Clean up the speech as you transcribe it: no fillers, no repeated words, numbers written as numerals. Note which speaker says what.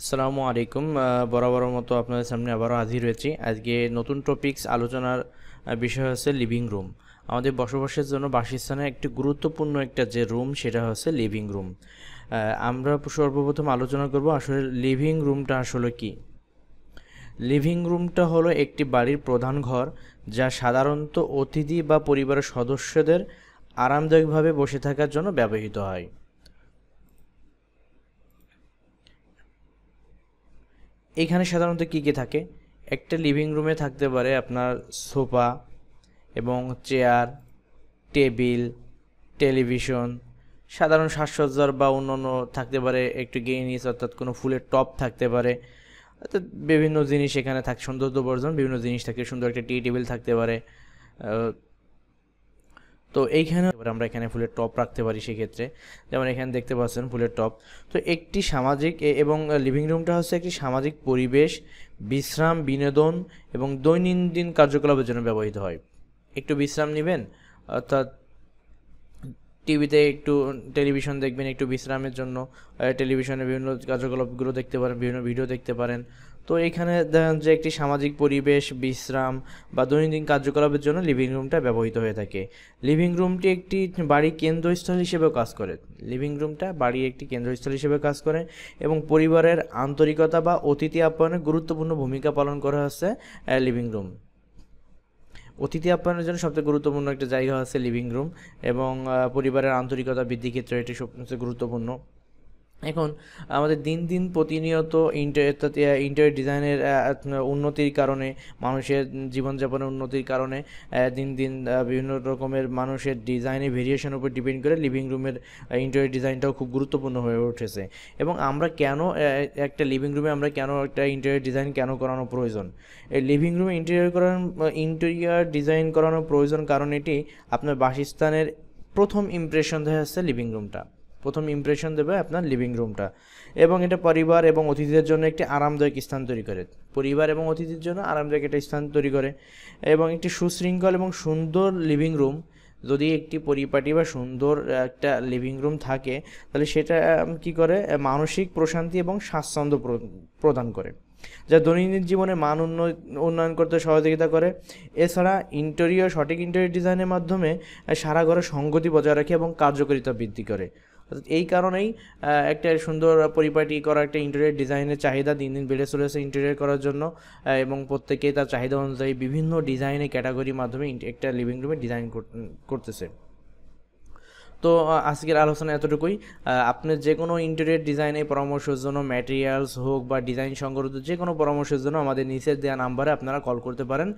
Speaker 1: আসসালামু আলাইকুম। বরাবরের মতো আপনাদের সামনে আবারও হাজির হয়েছি। আজকে নতুন টপিকস আলোচনার বিষয় হচ্ছে লিভিং রুম। আমাদের বসবাসের জন্য বাসস্থানের একটি গুরুত্বপূর্ণ একটা যে রুম, সেটা হচ্ছে লিভিং রুম। আমরা সর্বপ্রথম আলোচনা করব আসলে লিভিং রুমটা আসলে কি। লিভিং রুমটা হলো একটি বাড়ির প্রধান ঘর, যা সাধারণত অতিথি বা পরিবারের সদস্যদের আরামদায়কভাবে বসে থাকার জন্য ব্যবহৃত হয়। এখানে সাধারণত কী কী থাকে? একটা লিভিং রুমে থাকতে পারে আপনার সোফা এবং চেয়ার, টেবিল, টেলিভিশন, সাধারণ সাজসজ্জার বা অন্যান্য থাকতে পারে, একটু গেইনিস অর্থাৎ কোনো ফুলের টব থাকতে পারে, অর্থাৎ বিভিন্ন জিনিস এখানে থাকে, সৌন্দর্যবর্ধন বিভিন্ন জিনিস থাকে, সুন্দর একটা টি টেবিল থাকতে পারে। তো এইখানে আমরা এখানে ফুলের টব রাখতে পারি সেক্ষেত্রে, যেমন এখানে দেখতে পাচ্ছেন ফুলের টব। তো একটি সামাজিক এবং লিভিং রুমটা হচ্ছে একটি সামাজিক পরিবেশ, বিশ্রাম, বিনোদন এবং দৈনন্দিন কার্যকলাপের জন্য ব্যবহৃত হয়। একটু বিশ্রাম নেবেন, অর্থাৎ টিভিতে একটু টেলিভিশন দেখবেন একটু বিশ্রামের জন্য, টেলিভিশনে বিভিন্ন কার্যকলাপগুলো দেখতে পারেন, বিভিন্ন ভিডিও দেখতে পারেন। তো এখানে দেখেন যে একটি সামাজিক পরিবেশ, বিশ্রাম বা দৈনন্দিন কার্যকলাপের জন্য লিভিং রুমটা ব্যবহৃত হয়ে থাকে। লিভিং রুমটি একটি বাড়ির কেন্দ্রস্থল হিসেবেও কাজ করে। লিভিং রুমটা বাড়ির একটি কেন্দ্রস্থল হিসেবে কাজ করে এবং পরিবারের আন্তরিকতা বা অতিথি আপ্যায়নে গুরুত্বপূর্ণ ভূমিকা পালন করা হচ্ছে লিভিং রুম। অতিথি আপ্যায়নের জন্য সবচেয়ে গুরুত্বপূর্ণ একটা জায়গা হচ্ছে লিভিং রুম, এবং পরিবারের আন্তরিকতা বৃদ্ধির ক্ষেত্রে এটি সবচেয়ে গুরুত্বপূর্ণ। এখন আমাদের দিন দিন প্রতিনিয়ত ইন্টেরিয়র ডিজাইনের উন্নতির কারণে, মানুষের জীবনযাপনের উন্নতির কারণে দিন দিন বিভিন্ন রকমের মানুষের ডিজাইনের ভেরিয়েশনের উপর ডিপেন্ড করে লিভিং রুমের ইন্টেরিয়র ডিজাইনটাও খুব গুরুত্বপূর্ণ হয়ে উঠেছে। এবং আমরা কেন একটা লিভিং রুমে আমরা কেন একটা ইন্টেরিয়র ডিজাইন কেন করানো প্রয়োজন? এই লিভিং রুমে ইন্টেরিয়র ডিজাইন করানো প্রয়োজন কারণ এটি আপনার বাসস্থানের প্রথম ইমপ্রেশন দেওয়া হচ্ছে লিভিং রুমটা, প্রথম ইমপ্রেশন দেবে আপনার লিভিং রুমটা। এবং এটা পরিবার এবং অতিথিদের জন্য একটি আরামদায়ক স্থান তৈরি করে, পরিবার এবং অতিথির জন্য আরামদায়ক একটা স্থান তৈরি করে। এবং একটি সুশৃঙ্খল এবং সুন্দর লিভিং রুম, যদি একটি পরিপাটি বা সুন্দর একটা লিভিং রুম থাকে, তাহলে সেটা কি করে মানসিক প্রশান্তি এবং স্বাচ্ছন্দ্য প্রদান করে, যা দৈনন্দিন জীবনে মান উন্নয়ন করতে সহযোগিতা করে। এছাড়া সঠিক ইন্টেরিয়র ডিজাইনের মাধ্যমে সারা ঘরে সংগতি বজায় রাখে এবং কার্যকারিতা বৃদ্ধি করে। অর্থাৎ এই কারণেই একটা সুন্দর পরিপাটি করা একটা ইন্টেরিয়র ডিজাইনের চাহিদা দিন দিন বেড়ে চলেছে ইন্টেরিয়র করার জন্য, এবং প্রত্যেকেই তার চাহিদা অনুযায়ী বিভিন্ন ডিজাইনের ক্যাটাগরির মাধ্যমে একটা লিভিং রুমে ডিজাইন করতেছে। তো আজকের আলোচনা এতটুকুই। আপনার যে কোনো ইন্টেরিয়র ডিজাইনের পরামর্শের জন্য, ম্যাটেরিয়ালস হোক বা ডিজাইন সংক্রান্ত যে কোনো পরামর্শের জন্য আমাদের নিচের দেওয়া নাম্বারে আপনারা কল করতে পারেন।